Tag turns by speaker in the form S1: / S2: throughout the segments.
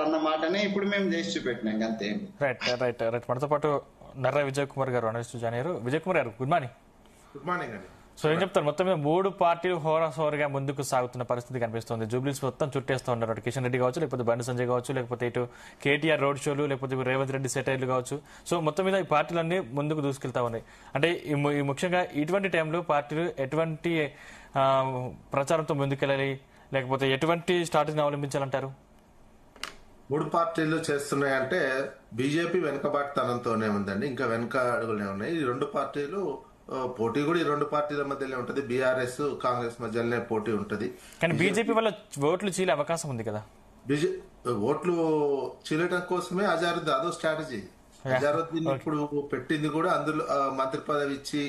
S1: అన్న మాటనే ఇప్పుడు మేము చేసి చూపెట్టినాం అంతే.
S2: రైట్ రైట్ రైట్ మనతో పాటు నర్ర విజయ్ కుమార్ గారు అనలిస్ట్ జాయిన్ అయ్యారు. విజయ్ కుమార్ గారు గుడ్ మార్నింగ్.
S3: గుడ్ మార్నింగ్ అండి.
S2: సో ఏం చెప్తారు, మొత్తం మీద 3 పార్టీలు హోరాహోరుగా ముందుకు సాగుతున్న పరిస్థితి కనిపిస్తుంది. జూబ్లీస్ మొత్తం చుట్టేస్తూ ఉన్నారు. అటు కిషన్ రెడ్డి కావచ్చు, లేకపోతే బండి సంజయ్ కావచ్చు, లేకపోతే ఇటు కేటీఆర్ రోడ్ షోలు, లేకపోతే రేవంత్ రెడ్డి సెటైర్లు కావచ్చు. సో మొత్తం మీద ఈ పార్టీలన్నీ ముందుకు దూసుకెళ్తా ఉన్నాయి. అంటే ఈ ముఖ్యంగా ఇటువంటి టైంలో పార్టీలు ఎటువంటి ప్రచారంతో ముందుకెళ్ళాలి, లేకపోతే ఎటువంటి స్ట్రాటజీని అవలంబించాలంటారు?
S3: 3 పార్టీలు చేస్తున్నాయంటే బీజేపీ వెనుకబాటుతనంతోనే ఉందండి, ఇంకా వెనుక అడుగులే ఉన్నాయి. ఈ 2 పార్టీలు పోటీ కూడా ఈ 2 పార్టీల మధ్యలో ఉంటది. బీఆర్ఎస్ కాంగ్రెస్ మధ్యలోనే పోటీ ఉంటది.
S2: కానీ బీజేపీ వల్ల ఓట్లు చీలే అవకాశం ఉంది కదా.
S3: ఓట్లు చీలటం కోసమే అజారుద్దీన్ అదో స్ట్రాటజీ. అజారుద్దీన్ ఇప్పుడు పెట్టింది కూడా అందులో మంత్రి పదవి ఇచ్చి,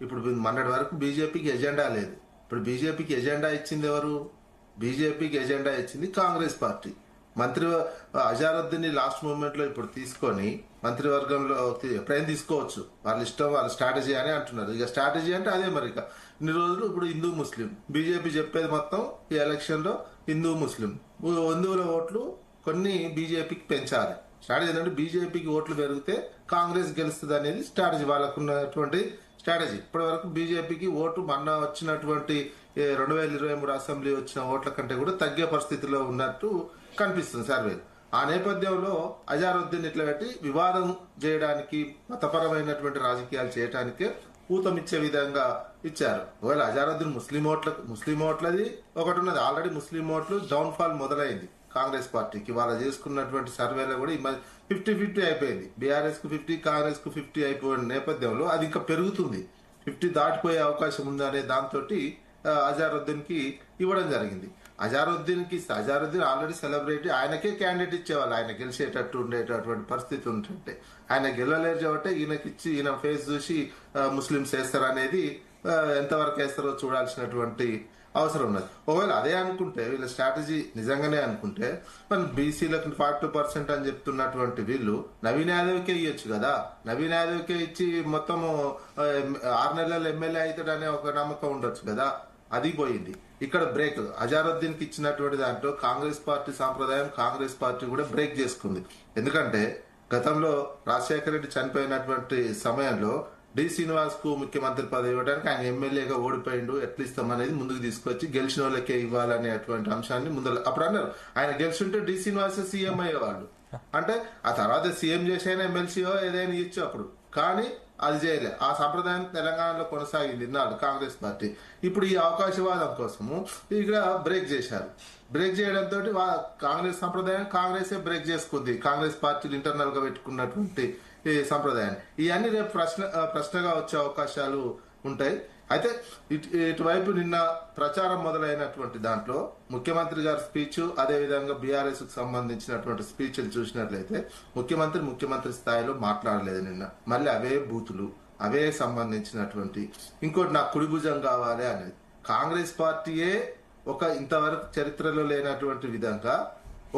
S3: ఇప్పుడు మొన్నటి వరకు బీజేపీకి ఎజెండా లేదు. ఇప్పుడు బీజేపీకి ఎజెండా ఇచ్చింది ఎవరు? బీజేపీకి ఎజెండా ఇచ్చింది కాంగ్రెస్ పార్టీ. మంత్రి అజారుద్దీన్ లాస్ట్ మూమెంట్ లో ఇప్పుడు తీసుకొని మంత్రివర్గంలో ఎప్పుడైనా తీసుకోవచ్చు, వాళ్ళ ఇష్టం, వాళ్ళ స్ట్రాటజీ అని అంటున్నారు. ఇక స్ట్రాటజీ అంటే అదే మరి. ఇక ఇన్ని రోజులు ఇప్పుడు హిందూ ముస్లిం బీజేపీ చెప్పేది మొత్తం ఈ ఎలక్షన్ లో హిందూ ముస్లిం హిందువుల ఓట్లు కొన్ని బీజేపీకి పెంచాలి. స్ట్రాటజీ ఏంటంటే బీజేపీకి ఓట్లు పెరిగితే కాంగ్రెస్ గెలుస్తుంది అనేది స్ట్రాటజీ, వాళ్ళకున్నటువంటి స్ట్రాటజీ. ఇప్పటి వరకు బీజేపీకి ఓటు మొన్న వచ్చినటువంటి 2023 అసెంబ్లీ వచ్చిన ఓట్ల కంటే కూడా తగ్గే పరిస్థితిలో ఉన్నట్టు కనిపిస్తుంది సర్వేలు. ఆ నేపథ్యంలో అజారుద్దీన్ ఇట్లా పెట్టి వివాదం చేయడానికి, మతపరమైనటువంటి రాజకీయాలు చేయడానికే ఊతమిచ్చే విధంగా ఇచ్చారు. ఒకవేళ అజారుద్దీన్ ముస్లిం ఓట్లది ఒకటి ఉన్నది. ఆల్రెడీ ముస్లిం ఓట్లు డౌన్ ఫాల్ మొదలైంది కాంగ్రెస్ పార్టీకి. వాళ్ళు చేసుకున్నటువంటి సర్వేలో కూడా 50-50 అయిపోయింది. బీఆర్ఎస్ కు 50, కాంగ్రెస్ కు 50 అయిపోయిన నేపథ్యంలో అది ఇంకా పెరుగుతుంది. 50 దాటిపోయే అవకాశం ఉందనే దాంతో అజారుద్దీన్ కి ఇవ్వడం జరిగింది. అజారుద్దీన్ ఆల్రెడీ సెలబ్రిటీ, ఆయనకే క్యాండిడేట్ ఇచ్చేవాళ్ళు. ఆయన గెలిచేటట్టు ఉండేటటువంటి పరిస్థితి ఉంటుంటే ఆయన గెలవలేరు కాబట్టి ఈయనకిచ్చి ఈయన ఫేస్ చూసి ముస్లింస్ వేస్తారనేది ఎంతవరకు వేస్తారో చూడాల్సినటువంటి అవసరం ఉన్నది. ఒకవేళ అదే అనుకుంటే, వీళ్ళ స్ట్రాటజీ నిజంగానే అనుకుంటే, మన బీసీలకు 42% అని చెప్తున్నటువంటి వీళ్ళు నవీన్ యాదవ్కే ఇవ్వచ్చు కదా. నవీన్ యాదవ్కే ఇచ్చి మొత్తం 6 నెలలు ఎమ్మెల్యే అవుతాడనే ఒక నమ్మకం ఉండొచ్చు కదా. అది పోయింది. ఇక్కడ బ్రేక్ అజారుద్దీన్ కి ఇచ్చినటువంటి దాంట్లో కాంగ్రెస్ పార్టీ సాంప్రదాయం, కాంగ్రెస్ పార్టీ కూడా బ్రేక్ చేసుకుంది. ఎందుకంటే గతంలో రాజశేఖర రెడ్డి చనిపోయినటువంటి సమయంలో డి శ్రీనివాస్ కు ముఖ్యమంత్రి పదవి ఇవ్వడానికి, ఆయన ఎమ్మెల్యేగా ఓడిపోయిండు, ఎట్లా ఇస్తామనేది ముందుకు తీసుకొచ్చి గెలిచిన వాళ్ళకే ఇవ్వాలనేటువంటి అంశాన్ని ముందు అప్పుడు అన్నారు. ఆయన గెలిచింటే డి శ్రీనివాస్ సీఎం అయ్యేవాళ్ళు. అంటే ఆ తర్వాత సీఎం చేసైనా ఎమ్మెల్సీఓ ఏదైనా ఇచ్చు అప్పుడు. కానీ అది చేయలే. ఆ సంప్రదాయం తెలంగాణలో కొనసాగింది ఇన్నాళ్ళు కాంగ్రెస్ పార్టీ. ఇప్పుడు ఈ అవకాశవాదం కోసము ఇక్కడ బ్రేక్ చేశారు. బ్రేక్ చేయడంతో కాంగ్రెస్ సంప్రదాయం కాంగ్రెసే బ్రేక్ చేసుకుంది. కాంగ్రెస్ పార్టీలు ఇంటర్నల్ గా పెట్టుకున్నటువంటి ఈ సంప్రదాయాన్ని. ఇవన్నీ రేపు ప్రశ్నగా వచ్చే అవకాశాలు ఉంటాయి. అయితే ఇటువైపు నిన్న ప్రచారం మొదలైనటువంటి దాంట్లో ముఖ్యమంత్రి గారి స్పీచ్, అదే విధంగా బీఆర్ఎస్ కు సంబంధించినటువంటి స్పీచ్లు చూసినట్లయితే ముఖ్యమంత్రి స్థాయిలో మాట్లాడలేదు నిన్న. మళ్ళీ అవే బూతులు, అవే సంబంధించినటువంటి ఇంకోటి నాకు కుడిభుజం కావాలి అనేది. కాంగ్రెస్ పార్టీయే ఒక ఇంతవరకు చరిత్రలో లేనటువంటి విధంగా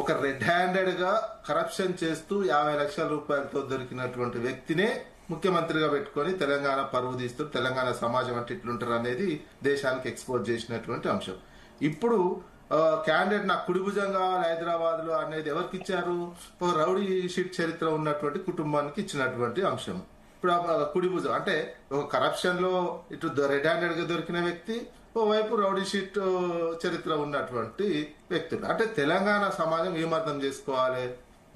S3: ఒక రెడ్ హ్యాండెడ్ గా కరప్షన్ చేస్తూ 50 లక్షల రూపాయలతో దొరికినటువంటి వ్యక్తినే ముఖ్యమంత్రిగా పెట్టుకొని తెలంగాణ పరువు తీస్తూ తెలంగాణ సమాజం అంటే ఇట్లుంటారు అనేది దేశానికి ఎక్స్పోజ్ చేసినటువంటి అంశం. ఇప్పుడు క్యాండిడేట్ నాకు కుడిభుజం కావాలి హైదరాబాద్ లో అనేది ఎవరికి ఇచ్చారు? రౌడీ షీట్ చరిత్ర ఉన్నటువంటి కుటుంబానికి ఇచ్చినటువంటి అంశం. ఇప్పుడు కుడిభుజం అంటే ఒక కరప్షన్ లో ఇటు రెడ్ హ్యాండెడ్ గా దొరికిన వ్యక్తి, ఓవైపు రౌడీ షీట్ చరిత్ర ఉన్నటువంటి వ్యక్తులు. అంటే తెలంగాణ సమాజం ఏమర్థం చేసుకోవాలి?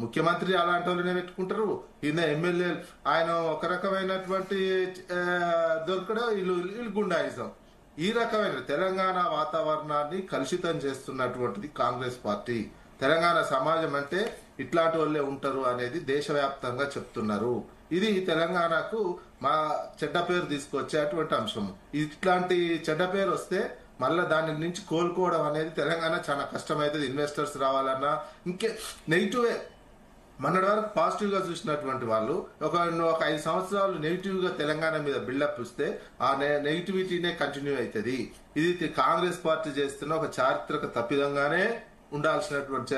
S3: ముఖ్యమంత్రి అలాంటి వాళ్ళనే పెట్టుకుంటారు, ఈయన ఎమ్మెల్యే ఆయన ఒక రకమైనటువంటి దొరకడం, వీళ్ళు గుండాయిజం. ఈ రకమైన తెలంగాణ వాతావరణాన్ని కలుషితం చేస్తున్నటువంటిది కాంగ్రెస్ పార్టీ. తెలంగాణ సమాజం అంటే ఇట్లాంటి వాళ్ళే ఉంటారు అనేది దేశవ్యాప్తంగా చెప్తున్నారు. ఇది తెలంగాణకు మా చెడ్డ పేరు తీసుకొచ్చేటువంటి అంశం. ఇట్లాంటి చెడ్డ పేరు వస్తే మళ్ళీ దాని నుంచి కోలుకోవడం అనేది తెలంగాణ చాలా కష్టమైతుంది. ఇన్వెస్టర్స్ రావాలన్నా ఇంకే నెగిటివే. మొన్నటి వరకు పాజిటివ్ గా చూసినటువంటి వాళ్ళు ఒక 5 సంవత్సరాలు నెగిటివ్ గా తెలంగాణ మీద బిల్డప్ ఇస్తే ఆ నెగిటివిటీనే కంటిన్యూ అవుతుంది. ఇది కాంగ్రెస్ పార్టీ చేస్తున్న ఒక చారిత్రక తప్పిదంగానే ఉండాల్సినటువంటి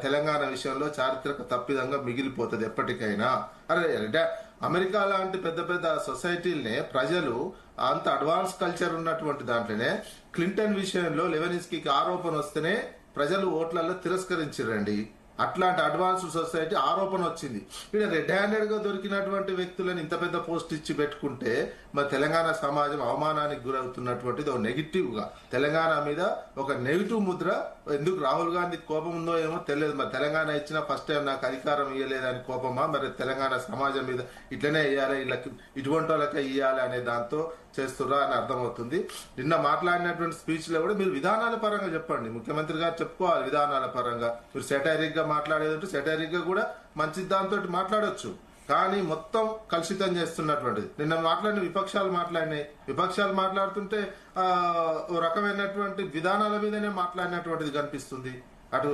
S3: తెలంగాణ విషయంలో చారిత్రక తప్పిదంగా మిగిలిపోతుంది ఎప్పటికైనా. అరే అమెరికా లాంటి పెద్ద పెద్ద సొసైటీలనే ప్రజలు అంత అడ్వాన్స్ కల్చర్ ఉన్నటువంటి దాంట్లోనే క్లింటన్ విషయంలో లెవెనిస్కీ ఆరోపణ వస్తేనే ప్రజలు ఓట్లలో తిరస్కరించారండి. అట్లాంటి అడ్వాన్స్డ్ సొసైటీ ఆరోపణ వచ్చింది. ఇక్కడ రెడ్ హ్యాండెడ్ గా దొరికినటువంటి వ్యక్తులను ఇంత పెద్ద పోస్ట్ ఇచ్చి పెట్టుకుంటే మరి తెలంగాణ సమాజం అవమానానికి గురవుతున్నటువంటిది ఒక నెగిటివ్ గా, తెలంగాణ మీద ఒక నెగిటివ్ ముద్ర. ఎందుకు రాహుల్ గాంధీ కోపం ఉందో ఏమో తెలియదు. మరి తెలంగాణ ఇచ్చిన ఫస్ట్ టైం నాకు అధికారం ఇవ్వలేదని కోపమా, మరి తెలంగాణ సమాజం మీద ఇట్లనే ఇవ్వాలి, ఇటువంటి వాళ్ళకే ఇవ్వాలి అనే దాంతో చేస్తుర్రా అని అర్థమవుతుంది. నిన్న మాట్లాడినటువంటి స్పీచ్ లో కూడా మీరు విధానాల పరంగా చెప్పండి, ముఖ్యమంత్రి గారు చెప్పుకోవాలి విధానాల పరంగా. మీరు సెటైరిక్ గా మాట్లాడేదంటే సెటైరిక్ గా కూడా మంచి దాంతో మాట్లాడొచ్చు, కానీ మొత్తం కలుషితం చేస్తున్నటువంటిది. నిన్న మాట్లాడిన విపక్షాలు మాట్లాడుతుంటే ఓ రకమైనటువంటి విధానాల మీదనే మాట్లాడినటువంటిది కనిపిస్తుంది. అటు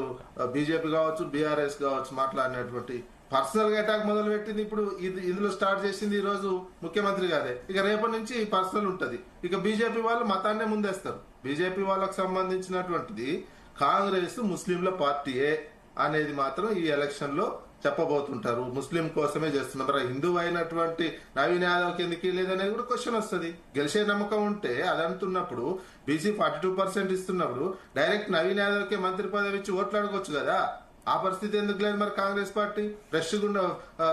S3: బీజేపీ కావచ్చు, బీఆర్ఎస్ కావచ్చు, మాట్లాడినటువంటి పర్సనల్ గా అటాక్ మొదలు పెట్టింది. ఇప్పుడు ఇందులో స్టార్ట్ చేసింది ఈ రోజు ముఖ్యమంత్రి గారే. ఇక రేపటి నుంచి పర్సనల్ ఉంటది. ఇక బీజేపీ వాళ్ళు మతాన్నే ముందేస్తారు. బీజేపీ వాళ్ళకు సంబంధించినటువంటిది కాంగ్రెస్ ముస్లింల పార్టీయే అనేది మాత్రం ఈ ఎలక్షన్ లో చెప్పబోతుంటారు. ముస్లిం కోసమే చేస్తున్నారు. మరి హిందూ అయినటువంటి నవీన్ యాదవ్ ఎందుకు లేదనేది కూడా క్వశ్చన్ వస్తుంది. గెలిచే నమ్మకం ఉంటే అది అంటున్నప్పుడు, బీసీ 42% ఇస్తున్నప్పుడు డైరెక్ట్ నవీన్ యాదవ్ కే మంత్రి పదవి ఇచ్చి ఓట్లాడుకోవచ్చు కదా. ఆ పరిస్థితి ఎందుకు లేదు మరి కాంగ్రెస్ పార్టీ? ఫ్రెష్ గుండా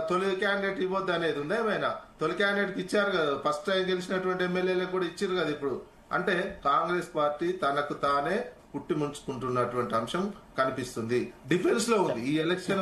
S3: తొలి క్యాండిడేట్ ఇవ్వద్దు అనేది ఉందా ఏమైనా? తొలి క్యాండిడేట్ ఇచ్చారు కదా, ఫస్ట్ టైం గెలిచినటువంటి ఎమ్మెల్యేలకు కూడా ఇచ్చారు కదా. ఇప్పుడు అంటే కాంగ్రెస్ పార్టీ తనకు తానే పుట్టి ముంచుకుంటున్నటువంటి అంశం కనిపిస్తుంది. డిఫెన్స్ లో ఉంది ఈ ఎలక్షన్.